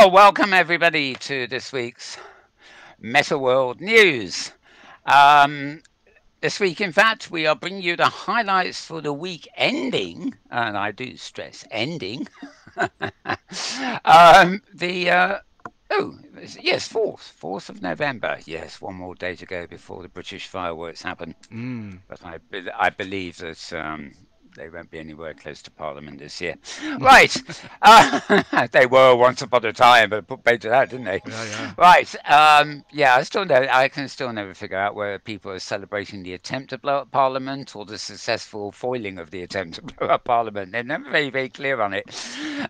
Well, welcome everybody to this week's Metaworld news. Um, this week, in fact, we are bringing you the highlights for the week ending, and I do stress ending. The Oh, yes, 4th of November. Yes, one more day to go before the British fireworks happen. Mm. But I believe that they won't be anywhere close to Parliament this year. Right. They were once upon a time, but put paid to that, didn't they? Yeah, yeah. Right. Yeah, I can still never figure out whether people are celebrating the attempt to blow up Parliament or the successful foiling of the attempt to blow up Parliament. They're never very, very clear on it.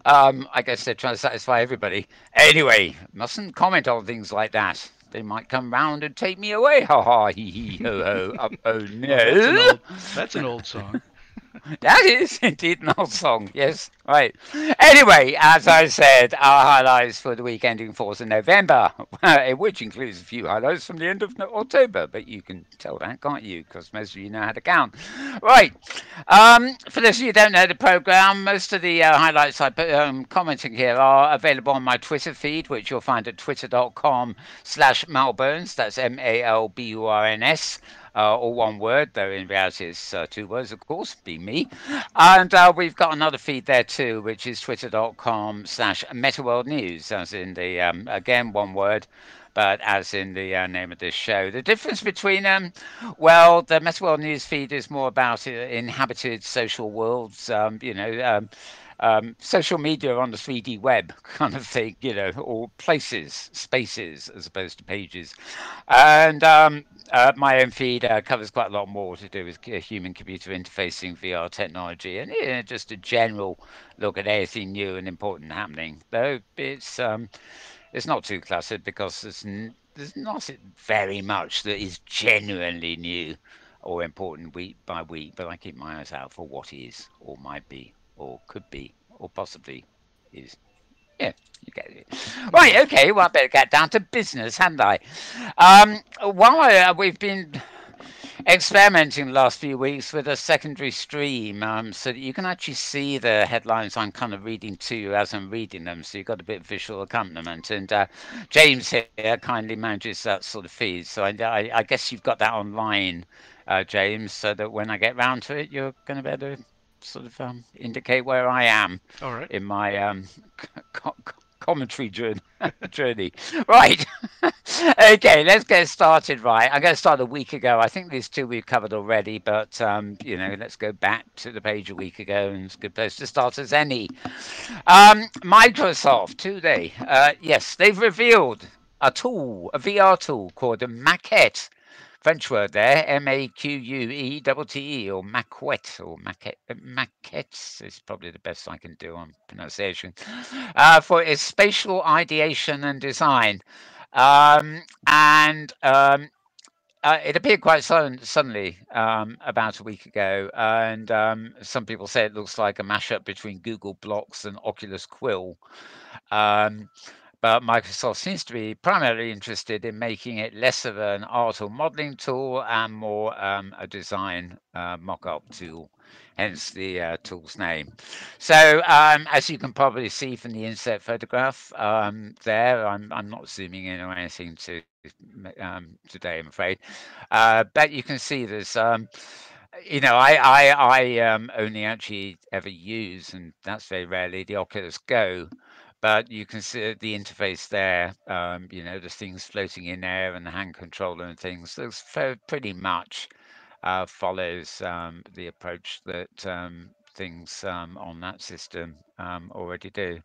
I guess they're trying to satisfy everybody. Anyway, mustn't comment on things like that. They might come round and take me away. Ha ha, hee hee, ho ho. Oh Oh, no. that's an old song. That is indeed an old song. Yes, right. Anyway, as I said, our highlights for the week ending 4th of November, which includes a few highlights from the end of October, but you can tell that, can't you? Because most of you know how to count. Right. For those of you who don't know the program, most of the highlights I put commenting here are available on my Twitter feed, which you'll find at twitter.com/Malburns. That's Malburns. All one word, though in reality it's two words, of course, be me. And we've got another feed there too, which is twitter.com/Metaworld News, as in the, again, one word, but as in the name of this show. The difference between them, well, the Metaworld News feed is more about inhabited social worlds, social media on the 3D web kind of thing, or places, spaces, as opposed to pages. And my own feed covers quite a lot more to do with human computer interfacing, VR technology, and just a general look at anything new and important happening. Though it's not too cluttered because there's not very much that is genuinely new or important week by week, but I keep my eyes out for what is, or might be, or could be, or possibly is. Yeah, you get it. Right, Yes. okay, well, I better get down to business, hadn't I? While we've been experimenting the last few weeks with a secondary stream so that you can actually see the headlines I'm kind of reading to you as I'm reading them, so you've got a bit of visual accompaniment. And James here kindly manages that sort of feed, so I guess you've got that online, James, so that when I get round to it, you're going to be able to sort of indicate where I am All right. in my commentary journey. Right. Okay, let's get started. Right. I'm going to start a week ago. I think these two we've covered already, but, let's go back to the page a week ago, and it's a good place to start as any. Microsoft today. Yes, they've revealed a VR tool called a Maquette. French word there, Maquette, or Maquette is probably the best I can do on pronunciation, for its spatial ideation and design. And It appeared quite suddenly about a week ago, and some people say it looks like a mashup between Google Blocks and Oculus Quill. Um, but Microsoft seems to be primarily interested in making it less of an art or modeling tool and more a design mock-up tool, hence the tool's name. So, as you can probably see from the inset photograph there, I'm not zooming in or anything today, I'm afraid. But you can see there's I only actually ever use, and that's very rarely, the Oculus Go. But you can see the interface there. There's things floating in there and the hand controller and things. Looks pretty much follows the approach that things on that system already do.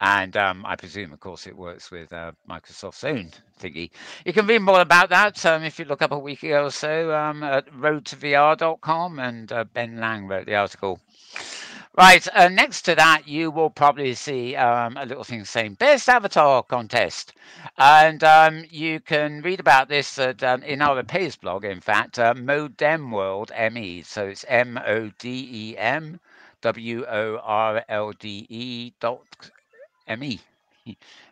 And I presume, of course, it works with Microsoft's own thingy. You can read more about that if you look up a week ago or so at roadtovr.com, and Ben Lang wrote the article. Right, next to that, you will probably see a little thing saying Best Avatar Contest. And you can read about this in our Pays blog, in fact, Modem World ME. So it's MODEMWORLDE.me.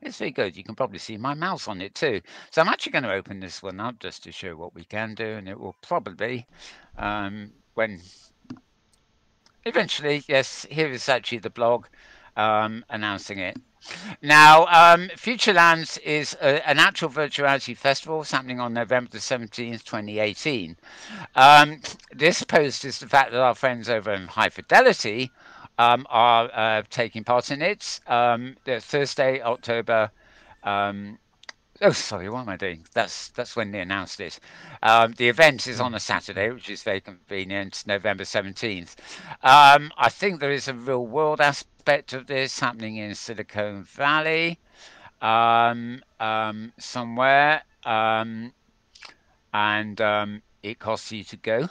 It's very good. You can probably see my mouse on it too. So I'm actually going to open this one up just to show what we can do, and it will probably, when eventually, yes, here is actually the blog. announcing it. Now, Futurelands is an actual virtual reality festival. It's happening on November the 17th, 2018. Um, this post is the fact that our friends over in High Fidelity are taking part in it. The Thursday, October. Um, Oh, sorry, what am I doing? That's when they announced it. The event is on a Saturday, which is very convenient, November 17th. I think there is a real world aspect of this happening in Silicon Valley somewhere. And it costs you to go.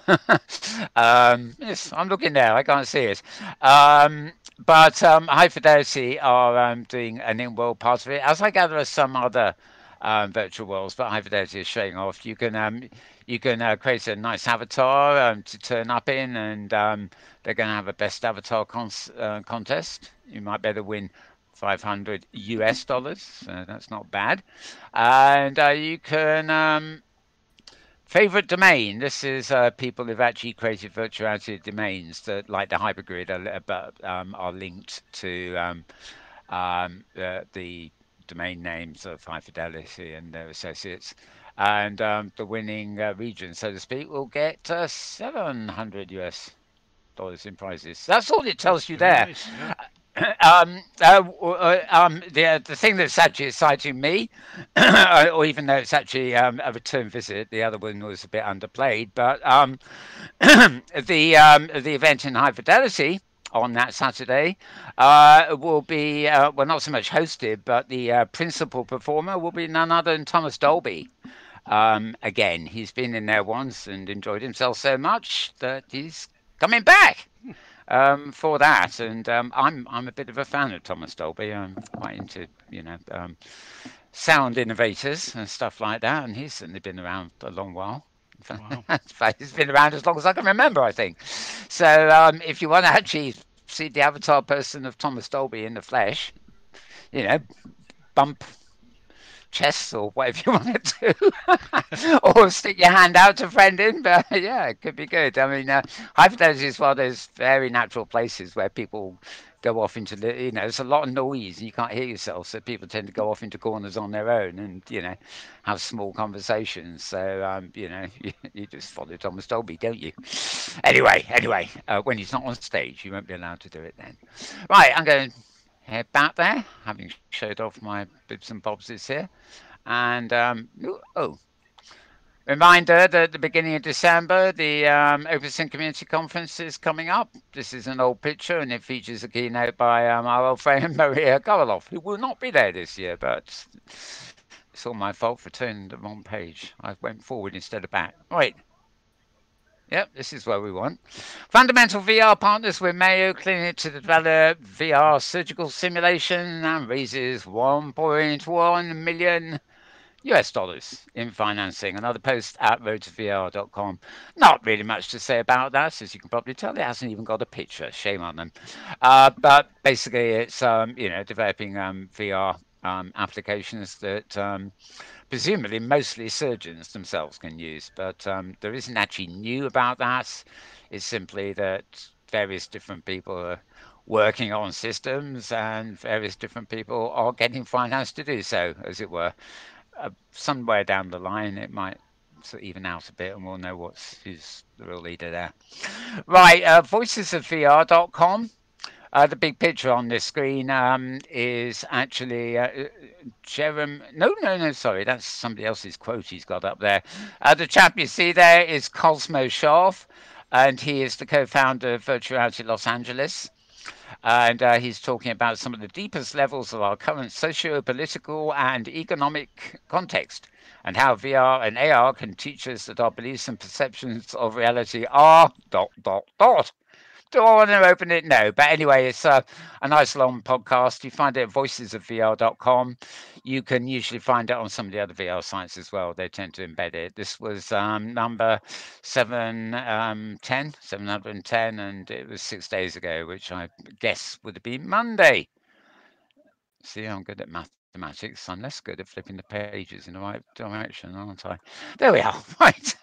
Yes, I'm looking there. I can't see it. But High Fidelity are doing an in-world part of it. As I gather, as some other virtual worlds, but High Fidelity is showing off. You can create a nice avatar to turn up in, and they're going to have a best avatar contest. You might better win 500 US dollars. So that's not bad. And you can favorite domain. This is people who've actually created virtuality domains that, like the hypergrid, are linked to the domain names of High Fidelity and their associates. And the winning region, so to speak, will get 700 US dollars in prizes. That's all it That's tells you very there. nice. Yeah. The thing that's actually exciting me, or even though it's actually a return visit, the other one was a bit underplayed, but the event in High Fidelity on that Saturday will be well, not so much hosted, but the principal performer will be none other than Thomas Dolby. Again, he's been in there once and enjoyed himself so much that he's coming back for that. And I'm a bit of a fan of Thomas Dolby. I'm quite into sound innovators and stuff like that, and he's certainly been around a long while. Wow. In fact, he's been around as long as I can remember, I think. So if you want to actually see the avatar person of Thomas Dolby in the flesh, you know, bump chests or whatever you want to do, or stick your hand out to friend in. But yeah, it could be good. I mean, High Fidelity is one of those very natural places where people go off into there's a lot of noise and you can't hear yourself, so people tend to go off into corners on their own and have small conversations. So you just follow Thomas Dolby, don't you? Anyway, when he's not on stage, you won't be allowed to do it then. Right, I'm going to head back there, having showed off my bibs and bobses here. And reminder that at the beginning of December, the OpenSync Community Conference is coming up. This is an old picture, and it features a keynote by our old friend Maria Goroloff, who will not be there this year, but it's all my fault for turning the wrong page. I went forward instead of back. Right. Yep, this is where we want. Fundamental VR partners with Mayo Clinic to develop VR surgical simulation and raises 1.1 million US dollars in financing. Another post at roadtovr.com. Not really much to say about that, as you can probably tell. It hasn't even got a picture. Shame on them. But basically, it's developing VR applications that presumably mostly surgeons themselves can use. But there isn't actually new about that. It's simply that various different people are working on systems and various different people are getting finance to do so, as it were. Somewhere down the line, it might sort of even out a bit and we'll know who's the real leader there. Right, voicesofvr.com. The big picture on this screen is actually Jerem. No, sorry, that's somebody else's quote he's got up there. The chap you see there is Cosmo Sharf, and he is the co-founder of Virtuality Los Angeles. And he's talking about some of the deepest levels of our current socio-political and economic context, and how VR and AR can teach us that our beliefs and perceptions of reality are dot dot dot. Do I want to open it? No. But anyway, it's a nice long podcast. You find it at voicesofvr.com. You can usually find it on some of the other VR sites as well. They tend to embed it. This was number 710, and it was 6 days ago, which I guess would have been Monday. See, I'm good at mathematics. I'm less good at flipping the pages in the right direction, aren't I? There we are. Right.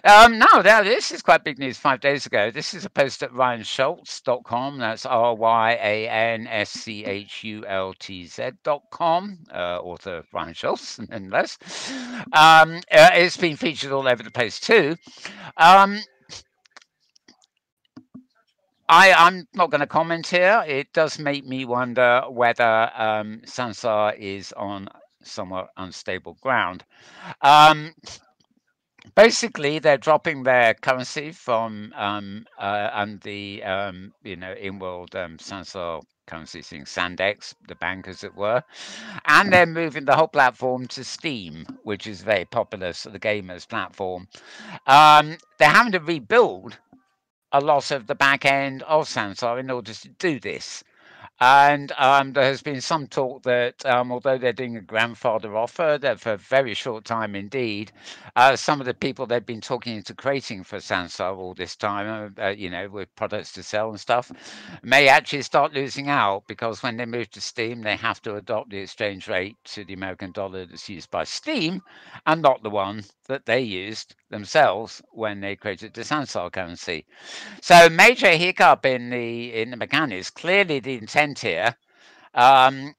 No, this is quite big news 5 days ago. This is a post at ryanschultz.com. That's ryanschultz.com. Author Ryan Schultz, nonetheless. It's been featured all over the place too. Um, I'm not going to comment here. It does make me wonder whether Sansar is on somewhat unstable ground. Um, Basically, they're dropping their currency from and the in-world Sansar currency thing, Sandex, the bank as it were, and they're moving the whole platform to Steam, which is very popular, so the gamers platform. They're having to rebuild a lot of the back end of Sansar in order to do this. And there has been some talk that although they're doing a grandfather offer, that for a very short time indeed, some of the people they've been talking into creating for Sansar all this time, with products to sell and stuff, may actually start losing out because when they move to Steam, they have to adopt the exchange rate to the American dollar that's used by Steam and not the one that they used themselves when they created the Sansar currency. So major hiccup in the mechanics. Clearly, the intent here, um,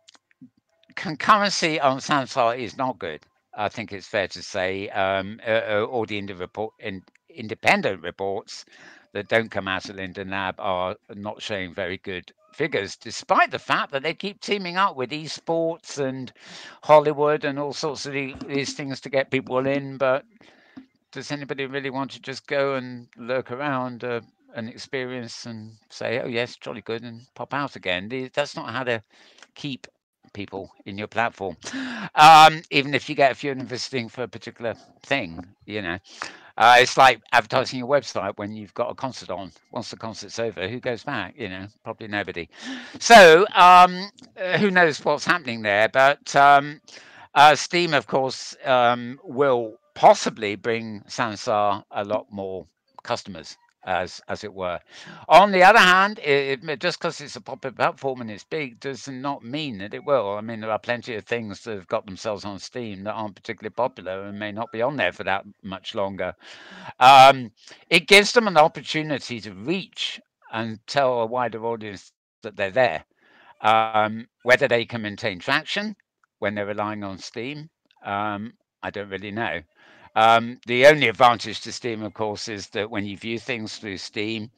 concurrency on Samsung is not good. I think it's fair to say all the independent reports that don't come out of Linden Lab are not showing very good figures, despite the fact that they keep teaming up with esports and Hollywood and all sorts of these things to get people in. But does anybody really want to just go and lurk around and experience and say, oh, yes, jolly good, and pop out again? That's not how to keep people in your platform. Even if you get a few of them visiting for a particular thing, it's like advertising your website when you've got a concert on. Once the concert's over, who goes back? Probably nobody. So who knows what's happening there? But Steam, of course, will possibly bring Sansar a lot more customers, as it were. On the other hand, just because it's a popular platform and it's big does not mean that it will. I mean, there are plenty of things that have got themselves on Steam that aren't particularly popular and may not be on there for that much longer. It gives them an opportunity to reach and tell a wider audience that they're there. Whether they can maintain traction when they're relying on Steam, I don't really know. The only advantage to Steam, of course, is that when you view things through Steam,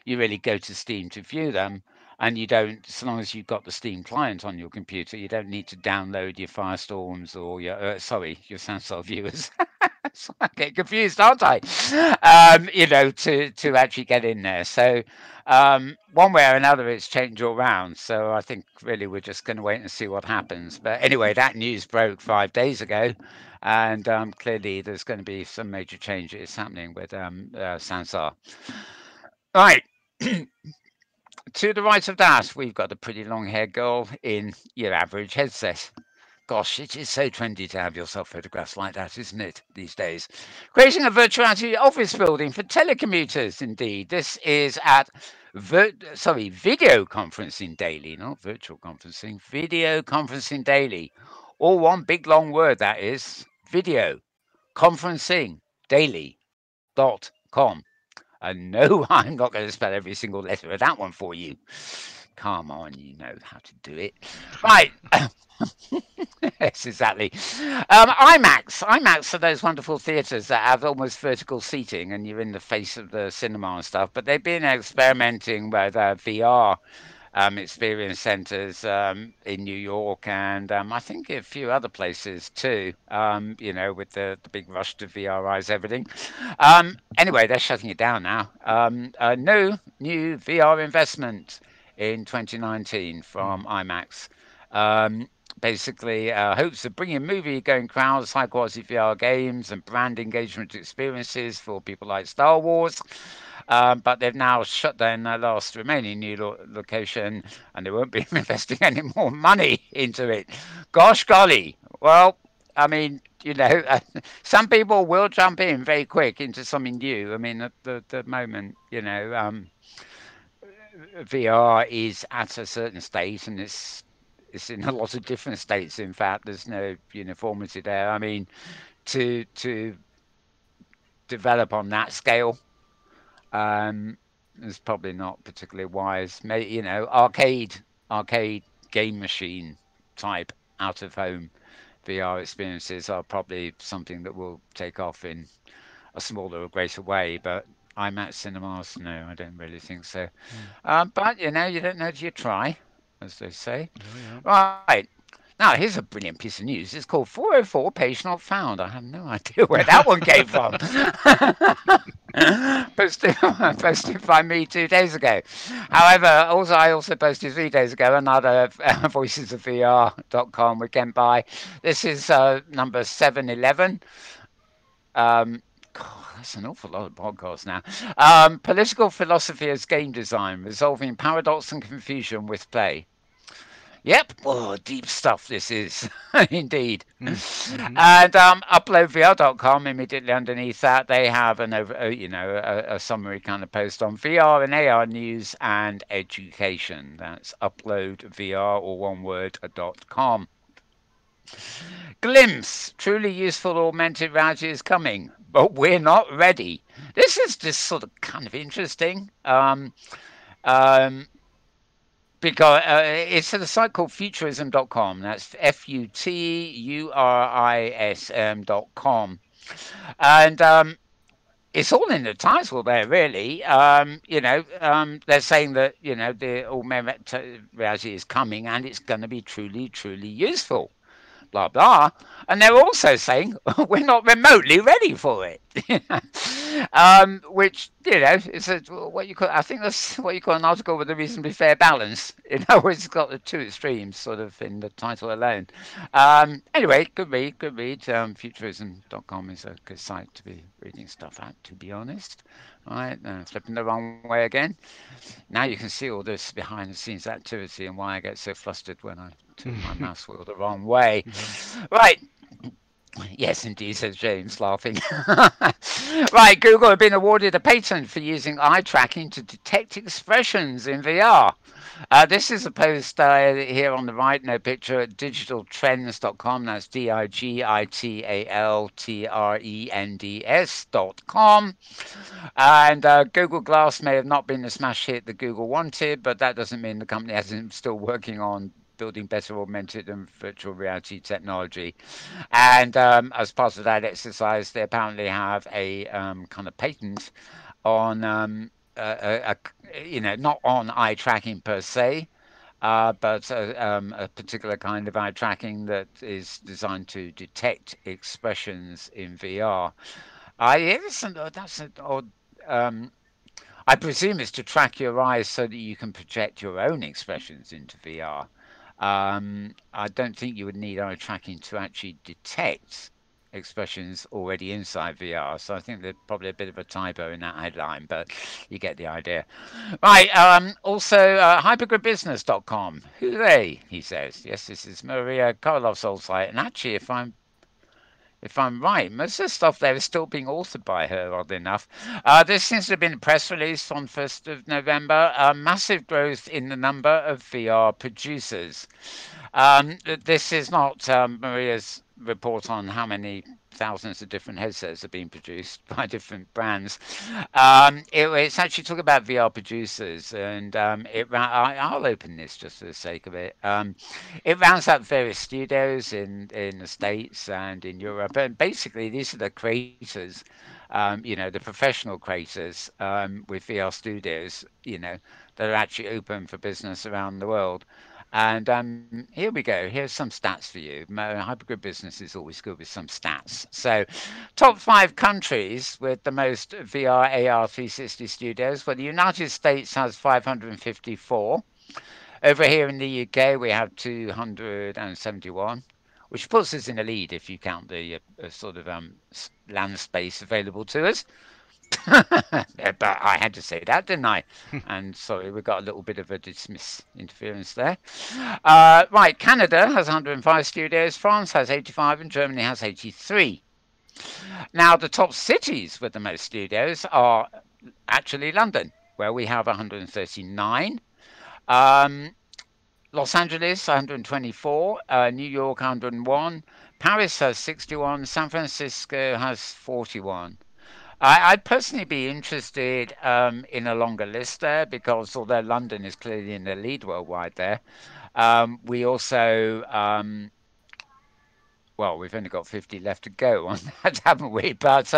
you really go to Steam to view them, and you don't, so long as you've got the Steam client on your computer, you don't need to download your Firestorms or your Samsung viewers. So I get confused, aren't I? To actually get in there. So one way or another, it's changed all round. So I think really we're just going to wait and see what happens. But anyway, that news broke 5 days ago, and clearly there's going to be some major changes happening with Sansar. Right. To the right of that, we've got a pretty long-haired girl in your average headset. Gosh, it is so trendy to have yourself photographs like that, isn't it, these days? Creating a virtuality office building for telecommuters, indeed. This is at Video Conferencing Daily, not virtual conferencing, Video Conferencing Daily. All one big long word, that is. Video Conferencing Daily.com. And no, I'm not going to spell every single letter of that one for you. Come on, you know how to do it. Right. Yes, exactly. IMAX are those wonderful theatres that have almost vertical seating and you're in the face of the cinema and stuff. But they've been experimenting with VR experience centres in New York and I think a few other places too, with the big rush to VRise everything. Anyway, they're shutting it down now. No new VR investment in 2019 from IMAX. Um, Basically, hopes of bringing movie-going crowds, high-quality VR games, and brand engagement experiences for people like Star Wars. But they've now shut down their last remaining new location, and they won't be investing any more money into it. Gosh golly! Well, I mean, some people will jump in very quick into something new. I mean, at the moment, VR is at a certain state, and it's in a lot of different states. In fact, there's no uniformity there. I mean, to develop on that scale. Um, is probably not particularly wise. You know, arcade game machine type out of home VR experiences are probably something that will take off in a smaller or greater way. But IMAX cinemas, no, I don't really think so. Mm. But you know, you don't know till you try, as they say. Yeah, yeah. Right. Now, here's a brilliant piece of news. It's called 404 Page Not Found. I have no idea where that one came from. posted, posted by me 2 days ago. However, I also posted 3 days ago another voicesofvr.com weekend by. This is number 711. Um, God, that's an awful lot of podcasts now. Political philosophy as game design, resolving paradox and confusion with play. Yep. Oh, deep stuff this is, indeed. Mm. Mm-hmm. And uploadvr.com, immediately underneath that, they have a summary kind of post on VR and AR news and education. That's uploadvr or one word.com. Glimpse, truly useful augmented reality is coming, but we're not ready. This is just sort of kind of interesting. Um, because it's at a site called futurism.com. That's futurism.com. And it's all in the title there, really. They're saying that, the augmented reality is coming and it's going to be truly, truly useful, blah blah, and they're also saying we're not remotely ready for it. Which is what you call. I think that's what you call an article with a reasonably fair balance. In other words, it's got the two extremes sort of in the title alone. Anyway, good read, good read. Futurism.com is a good site to be reading stuff at, to be honest. All right, flipping the wrong way again. Now you can see all this behind the scenes activity and why I get so flustered when I turn my mouse wheel the wrong way. Yeah. Right. Yes, indeed, says James, laughing. Right, Google have been awarded a patent for using eye tracking to detect expressions in VR. This is a post here on the right, no picture at digitaltrends.com. That's digitaltrends.com. And Google Glass may have not been the smash hit that Google wanted, but that doesn't mean the company isn't still working on building better augmented and virtual reality technology. And as part of that exercise, they apparently have a kind of patent on, not on eye tracking per se, but a particular kind of eye tracking that is designed to detect expressions in VR. That's an odd. Um, I presume it's to track your eyes so that you can project your own expressions into VR. I don't think you would need eye tracking to actually detect expressions already inside VR. So I think there's probably a bit of a typo in that headline, but you get the idea. Right. Also, hypergridbusiness.com. Who are they? He says. Yes, this is Maria Koloff's old site. And actually, if I'm right, most of the stuff there is still being authored by her, oddly enough. This seems to have been a press release on 1st of November. Massive growth in the number of VR producers. This is not Maria's report on how many thousands of different headsets are being produced by different brands. It's actually talking about VR producers, and I'll open this just for the sake of it. It rounds up various studios in the States and in Europe, and basically these are the creators, the professional creators with VR studios, that are actually open for business around the world. And here we go. Here's some stats for you. Hypergrid Business is always good with some stats. So, top 5 countries with the most VR AR 360 studios. Well, the United States has 554. Over here in the UK, we have 271, which puts us in the lead if you count the sort of land space available to us. But I had to say that, didn't I? And sorry, we got a little bit of a dismiss interference there. Right, Canada has 105 studios, France has 85, and Germany has 83. Now, the top cities with the most studios are actually London, where we have 139. Um, Los Angeles 124, New York 101, Paris has 61, San Francisco has 41. I'd personally be interested in a longer list there because although London is clearly in the lead worldwide there, we also well, we've only got 50 left to go on that, haven't we? But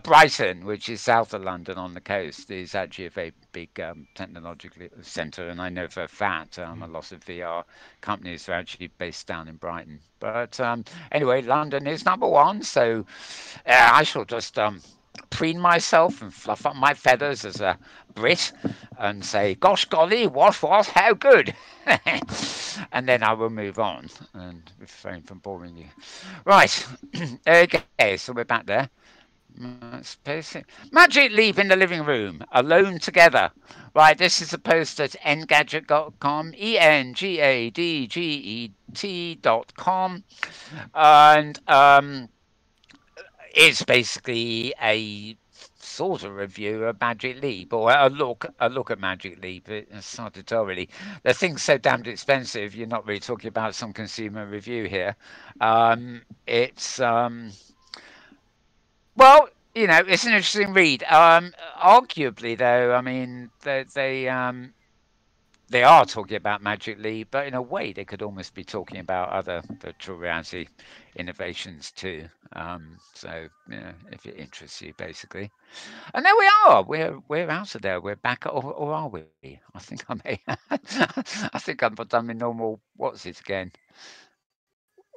Brighton, which is south of London on the coast, is actually a very big technological centre. And I know for a fact a lot of VR companies are actually based down in Brighton. But anyway, London is number one. So I shall just preen myself and fluff up my feathers as a Brit and say, gosh golly, what, how good. And then I will move on and refrain from boring you. Right. Okay, so we're back there. Magic Leap in the living room, alone together. Right, this is a post at engadget.com, engadget.com, and it's basically a sort of review of Magic Leap or a look at Magic Leap. It's hard to tell really. The thing's so damned expensive. You're not really talking about some consumer review here. It's well, it's an interesting read. Arguably, though, I mean, they are talking about Magic Leap, but in a way, they could almost be talking about other virtual reality innovations too. So, if it interests you, basically. And there we are. We're out of there. We're back, or are we? I think I may. I think I've done my normal. What's it again?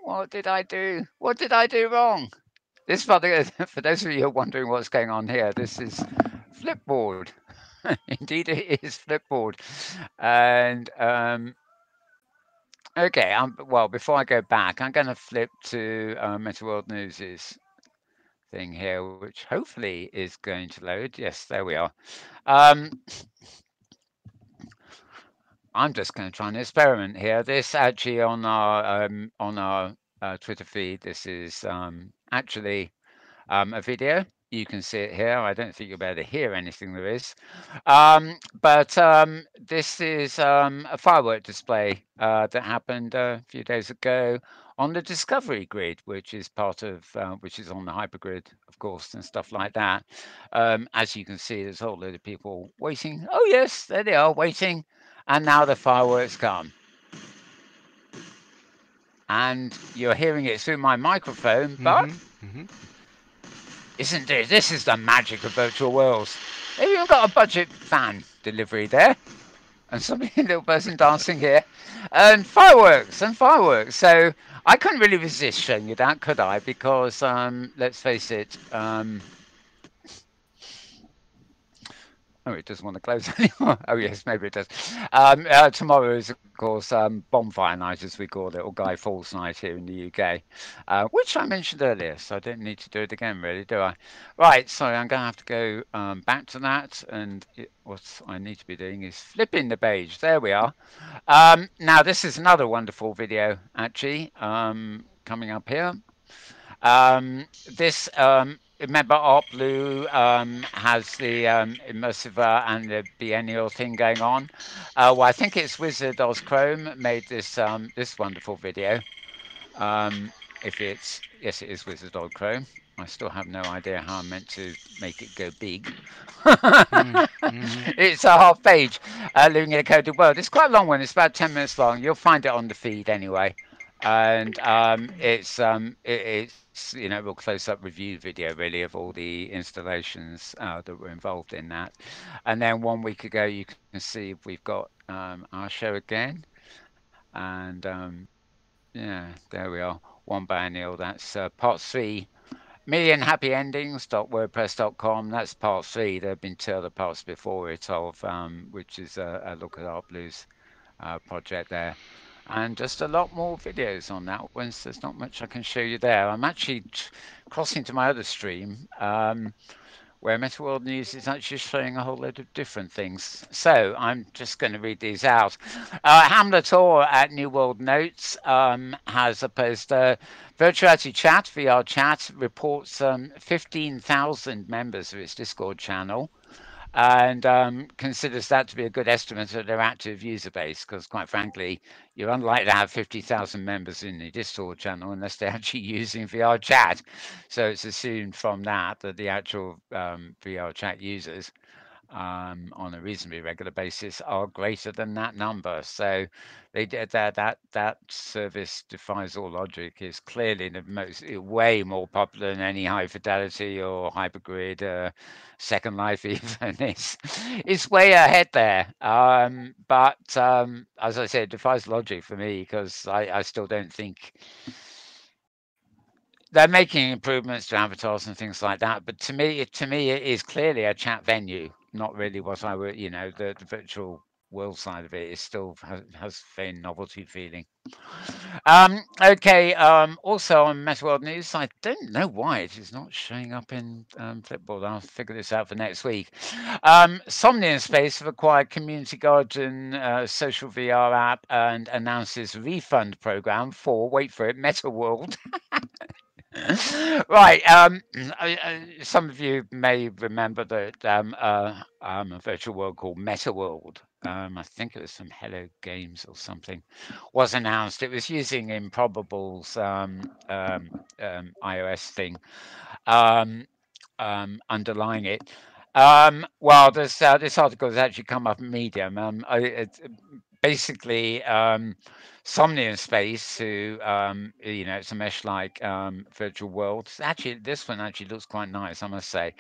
What did I do? What did I do wrong? This, for those of you who are wondering what's going on here, this is Flipboard. Indeed, it is Flipboard. And okay, well, before I go back, I'm going to flip to Metaworld News's thing here, which hopefully is going to load. Yes, there we are. Um, I'm just going to try an experiment here. This actually on our Twitter feed. This is actually a video. You can see it here. I don't think you'll be able to hear anything there is. But this is a firework display that happened a few days ago on the Discovery Grid, which is on the hypergrid, of course, and stuff like that. As you can see, there's a whole load of people waiting. Oh yes, there they are waiting, and now the fireworks come. And you're hearing it through my microphone, but isn't it? This is the magic of virtual worlds. They've even got a budget fan delivery there. And some little person dancing here. And fireworks and fireworks. So I couldn't really resist showing you that, could I? Because let's face it, oh, it doesn't want to close anymore. Oh, yes, maybe it does. Tomorrow is, of course, bonfire night, as we call it, or Guy Fawkes night here in the UK, which I mentioned earlier, so I don't need to do it again, really, do I? Right, sorry, I'm going to have to go back to that, and what I need to be doing is flipping the page. There we are. Now, this is another wonderful video, actually, coming up here. This remember Art Blue has the immersive and the biennial thing going on. Well, I think it's Wizard Oz Chrome made this wonderful video. If it's yes, it is Wizard Oz Chrome. I still have no idea how I'm meant to make it go big. It's a half page, living in a coded world. It's quite a long one. It's about 10 minutes long. You'll find it on the feed anyway. And it's a real close-up review video really of all the installations that were involved in that. And then 1 week ago, you can see we've got our show again, and yeah, there we are. One biennial. That's part 3. Million Happy Endings.wordpress.com. That's part 3. There have been 2 other parts before it which is a look at Art Blue's project there. And just a lot more videos on that one. So there's not much I can show you there. I'm actually crossing to my other stream where Metaworld News is actually showing a whole load of different things. So I'm just going to read these out. Hamlet Orr at New World Notes has a poster. Virtuality Chat, VR Chat, reports 15,000 members of its Discord channel. and considers that to be a good estimate of their active user base. Because quite frankly, you're unlikely to have 50,000 members in the Discord channel unless they're actually using VR chat. So it's assumed from that that the actual VR chat users on a reasonably regular basis are greater than that number. So they did that service defies all logic is clearly the most way more popular than any high fidelity or hypergrid Second Life even. It's way ahead there. But as I said, it defies logic for me because I still don't think they're making improvements to avatars and things like that, but to me, it is clearly a chat venue, not really what I would, the virtual world side of it is still has very novelty feeling. Okay. Also on Metaworld News, I don't know why it is not showing up in Flipboard. I'll figure this out for next week. Somnium Space have acquired Community Garden social VR app and announces refund program for, wait for it, Metaworld. Right. Some of you may remember that a virtual world called Metaworld. I think it was from Hello Games or something. Was announced. It was using Improbable's iOS thing underlying it. Well, this article has actually come up in Medium. Basically, Somnium Space, who it's a mesh-like virtual world. Actually, this one actually looks quite nice, I must say.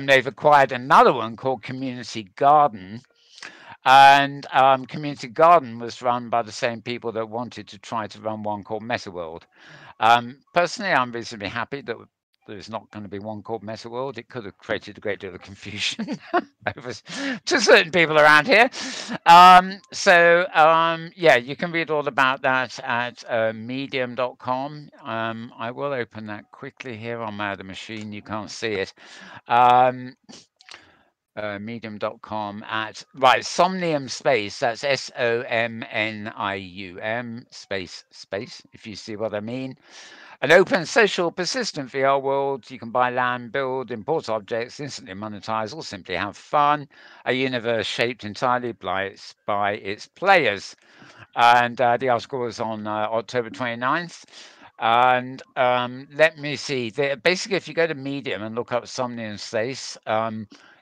They've acquired another one called Community Garden, and Community Garden was run by the same people that wanted to try to run one called Metaworld. Personally, I'm reasonably happy that there's not going to be one called Metaworld. It could have created a great deal of confusion over to certain people around here. Yeah, you can read all about that at medium.com. I will open that quickly here on my other machine. You can't see it. Um, medium.com at right somnium space, that's SOMNIUM space, if you see what I mean. An open, social, persistent VR world. You can buy land, build, import objects, instantly monetize, or simply have fun. A universe shaped entirely by its players. And the article was on October 29th. And let me see. Basically, if you go to Medium and look up Somnium Space,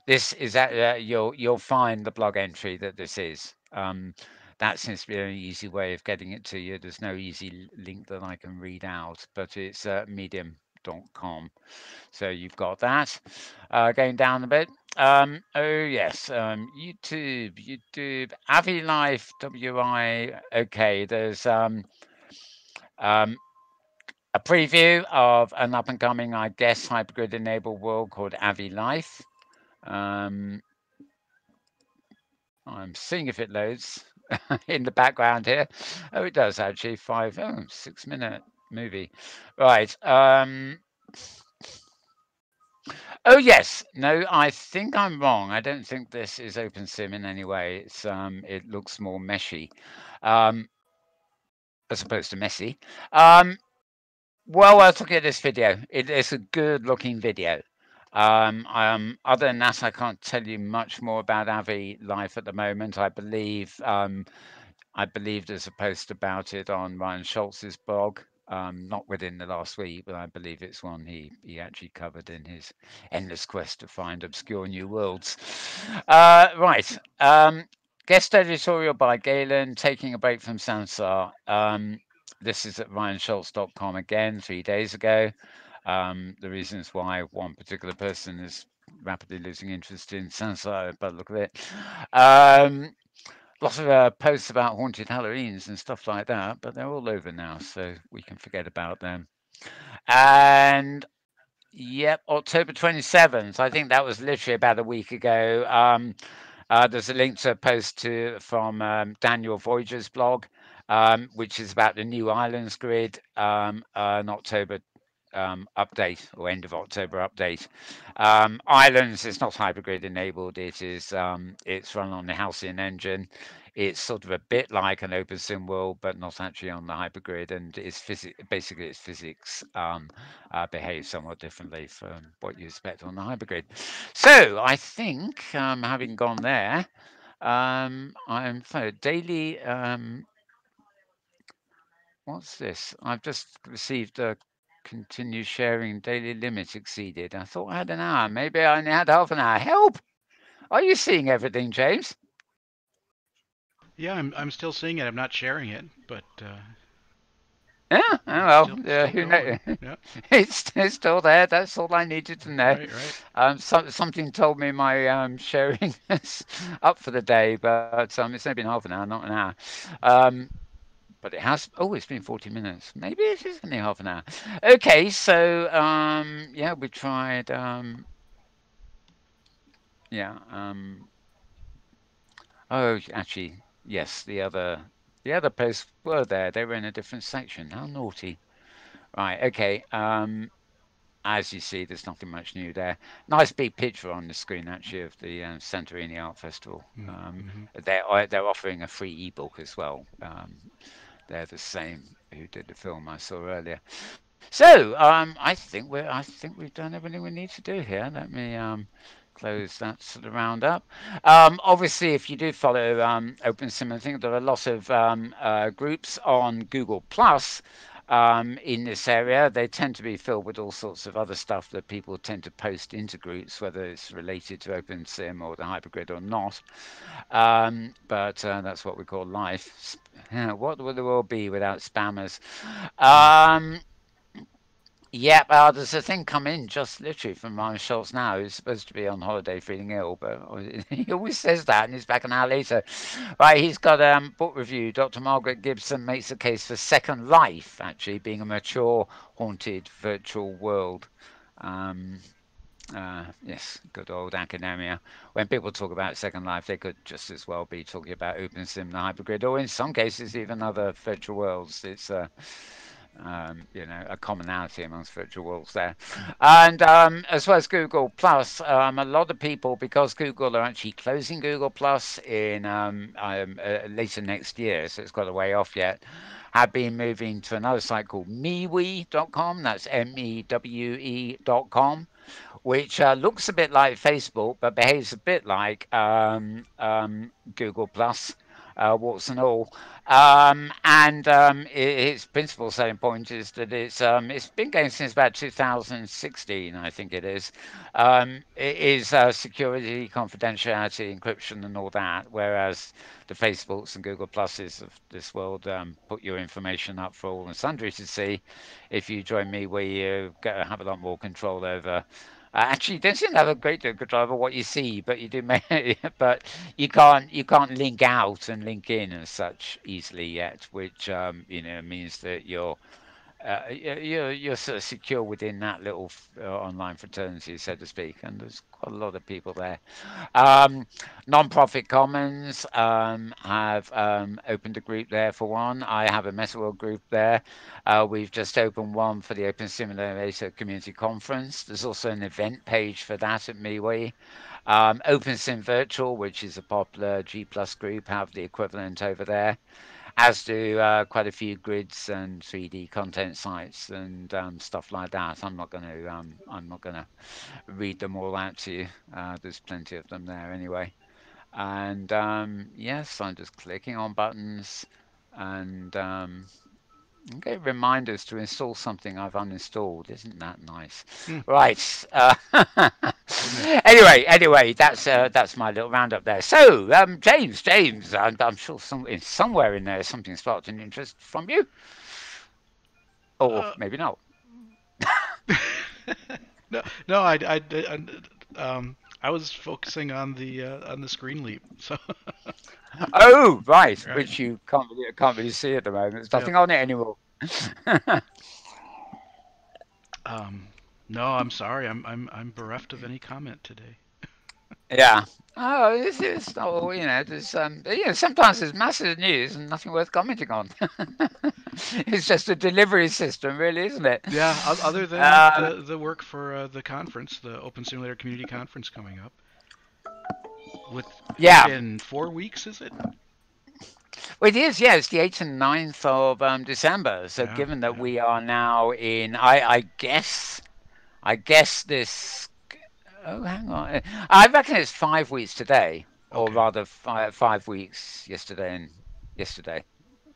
this is you'll find the blog entry that this is. That seems to be an easy way of getting it to you. There's no easy link that I can read out, but it's medium.com. So you've got that. Going down a bit. Oh yes, YouTube, Avi Life, WI. Okay, there's um, a preview of an up and coming, I guess, hypergrid enabled world called Avi Life. Um, I'm seeing if it loads in the background here. Oh, it does actually. 6 minute movie. Right. Oh yes. No, I think I'm wrong. I don't think this is OpenSim in any way. It looks more meshy, um, as opposed to messy. Um, well worth looking at this video. It's a good looking video. Other than that, I can't tell you much more about Avi Life at the moment. I believe there's a post about it on Ryan Schultz's blog. Not within the last week, but I believe it's one he actually covered in his endless quest to find obscure new worlds. Right. Guest editorial by Galen, taking a break from Sansar. This is at ryanschultz.com again 3 days ago. The reasons why one particular person is rapidly losing interest in Sansar, but look at it. Lots of posts about haunted Halloweens and stuff like that, but they're all over now, so we can forget about them. And yep, October 27th. I think that was literally about a week ago. There's a link to a post from Daniel Voyager's blog, which is about the new Islands grid, an October update or end of October update. Islands is not hypergrid enabled. It's run on the Halcyon engine. It's sort of a bit like an open sim world, but not actually on the hypergrid, and basically its physics behaves somewhat differently from what you expect on the hypergrid. So I think, having gone there, I'm for daily. What's this? I've just received a continue sharing daily limit exceeded. I thought I had an hour. Maybe I only had half an hour. Help! Are you seeing everything, James? Yeah, I'm still seeing it. I'm not sharing it, but Yeah. Oh it's well. still Who knows? going. Yeah. It's still there. That's all I needed to know. Right, right. Something told me my sharing is up for the day, but it's only been half an hour, not an hour. Um, but it has. Oh, it's been 40 minutes. Maybe it is only half an hour. Okay, so yeah, we tried. Yeah. Oh, actually, yes. The other posts were there. They were in a different section. How naughty. Right. Okay. As you see, there's nothing much new there. Nice big picture on the screen, actually, of the Santorini Art Festival. Mm-hmm. They're offering a free ebook as well. They're the same who did the film I saw earlier. So I think we've done everything we need to do here. Let me close that sort of roundup. Obviously, if you do follow OpenSim, I think there are lots of groups on Google Plus in this area. They tend to be filled with all sorts of other stuff that people tend to post into groups, whether it's related to OpenSim or the hypergrid or not. But that's what we call life. What would the world be without spammers? Mm. Um, yeah, there's a thing come in just literally from Ryan Schultz now, who's supposed to be on holiday feeling ill, but he always says that and he's back an hour later. Right, he's got a book review. Dr. Margaret Gibson makes a case for Second Life, actually, being a mature, haunted virtual world. Um, yes, good old academia. When people talk about Second Life, they could just as well be talking about OpenSim, the hypergrid, or in some cases, even other virtual worlds. It's a commonality amongst virtual worlds there. And as well as Google Plus, a lot of people, because Google are actually closing Google Plus in later next year, so it's got a way off yet, have been moving to another site called MeWe.com. That's MEWE.com, which looks a bit like Facebook, but behaves a bit like Google Plus, warts and all. And its principal selling point is that it's been going since about 2016, I think it is. It is security, confidentiality, encryption, and all that. Whereas the Facebooks and Google Pluses of this world put your information up for all and sundry to see. If you join me, where you have a lot more control over. Actually, you don't seem to have a great deal of control over what you see, but you do. But you can't link out and link in as such easily yet, which means that you're sort of secure within that little online fraternity, so to speak. And there's quite a lot of people there. Um, Non-profit Commons have opened a group there for one. I have a Metaworld group there. We've just opened one for the Open Simulator Community Conference. There's also an event page for that at MeWe. OpenSim Virtual, which is a popular G Plus group, have the equivalent over there, as do quite a few grids and 3D content sites and stuff like that. I'm not going to read them all out to you. There's plenty of them there anyway. And yes, I'm just clicking on buttons and get reminders to install something I've uninstalled. Isn't that nice? Mm. Right. Goodness. Anyway, that's my little roundup there. So, James, I'm sure somewhere in there something sparked an interest from you, or Uh, maybe not. no, no, I was focusing on the screen leap. So, Oh, right, right. which you can't really see at the moment. There's Yep. nothing on it anymore. Um, no, I'm sorry. I'm bereft of any comment today. Yeah. Oh, it's not all, sometimes there's massive news and nothing worth commenting on. It's just a delivery system, really, isn't it? Yeah, other than Um, the work for the conference, the Open Simulator Community Conference coming up, with yeah, in 4 weeks, is it? Well, it is, yeah, it's the 8th and 9th of December. So Yeah, given that yeah. we are now in, I guess this. Oh, hang on. I reckon it's 5 weeks today, or Okay. rather 5 weeks yesterday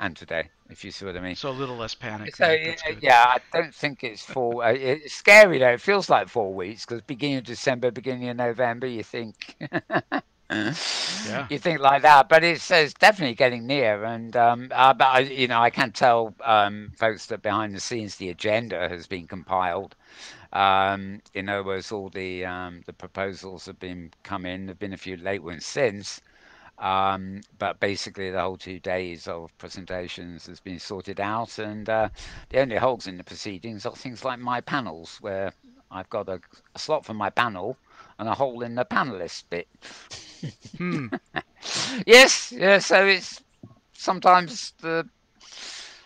and today, if you see what I mean. So a little less panic So then. That's good. yeah, I don't think it's four. It's scary though. It feels like 4 weeks because beginning of December, beginning of November, you think Yeah. you think like that, but it's definitely getting near. And but I can tell folks that behind the scenes the agenda has been compiled. In other words, all the proposals have been come in. There've been a few late ones since. But basically, the whole 2 days of presentations has been sorted out, and the only holes in the proceedings are things like my panels, where I've got a slot for my panel and a hole in the panelist bit. Hmm. Yes, yeah, so it's sometimes the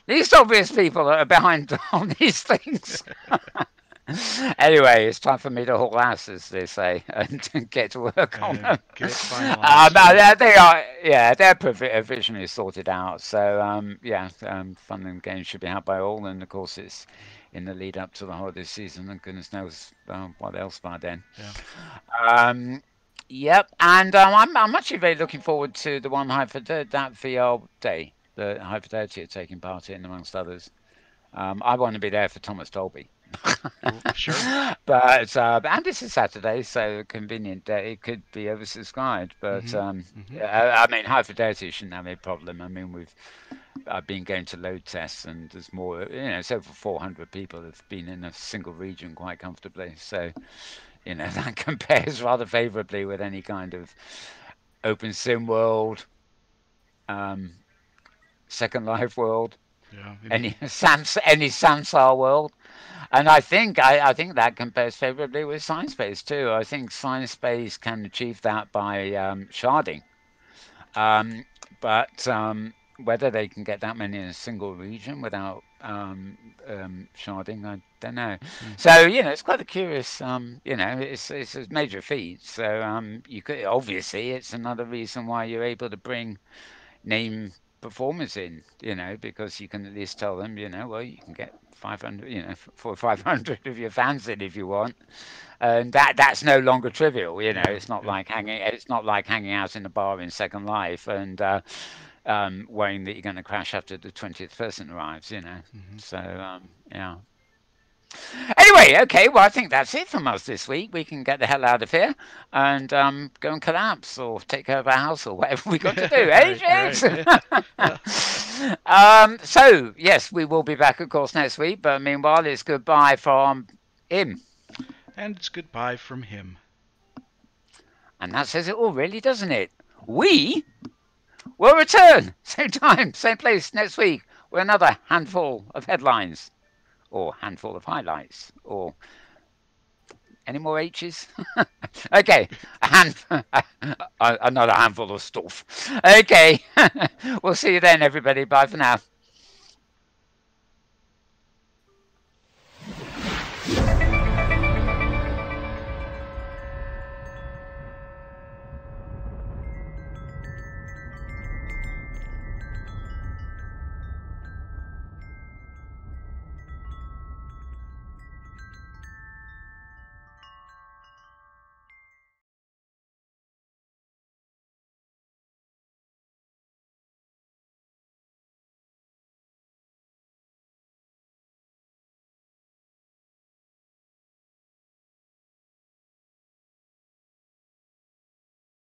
least obvious people that are behind on these things. Anyway, it's time for me to haul ass, as they say, and get to work on And them. get it finalized. No, Yeah. they are, yeah, they're provisionally sorted out. So, yeah, fun and games should be had by all. And of course, it's in the lead up to the holiday season, and goodness knows what else by then. Yeah. Um, yep, and I'm actually very looking forward to the one that VR day, the High Fidelity are taking part in, amongst others. I want to be there for Thomas Dolby. Sure. But and this is Saturday, so convenient day. It could be oversubscribed, but Mm-hmm. Mm-hmm. I mean, high fidelity shouldn't have any problem. I mean, I've been going to load tests, and there's more. It's over 400 people have been in a single region quite comfortably. So that compares rather favourably with any kind of open sim world, um, Second Life world, Yeah. any Samsar world. And I think that compares favorably with ScienceBase too. I think ScienceBase can achieve that by sharding, um, but whether they can get that many in a single region without sharding, I don't know. Hmm. So it's quite a curious. It's a major feat. So you could obviously it's another reason why you're able to bring name performers in, because you can at least tell them, well, you can get 500, 500 of your fans in if you want, and that's no longer trivial. Yeah. Yeah. It's not like hanging out in a bar in Second Life and worrying that you're going to crash after the 20th person arrives. Mm-hmm. So yeah. Anyway, okay, well, I think that's it from us this week. We can get the hell out of here and go and collapse or take care of our house or whatever we got to do. Eh, Right. Right. James? Yeah. Yeah. So, yes, we will be back, of course, next week. But meanwhile, it's goodbye from him. And it's goodbye from him. And that says it all, really, doesn't it? We will return, same time, same place next week with another handful of headlines or handful of highlights or any more H's? Okay, another handful of stuff. Okay, we'll see you then, everybody. Bye for now.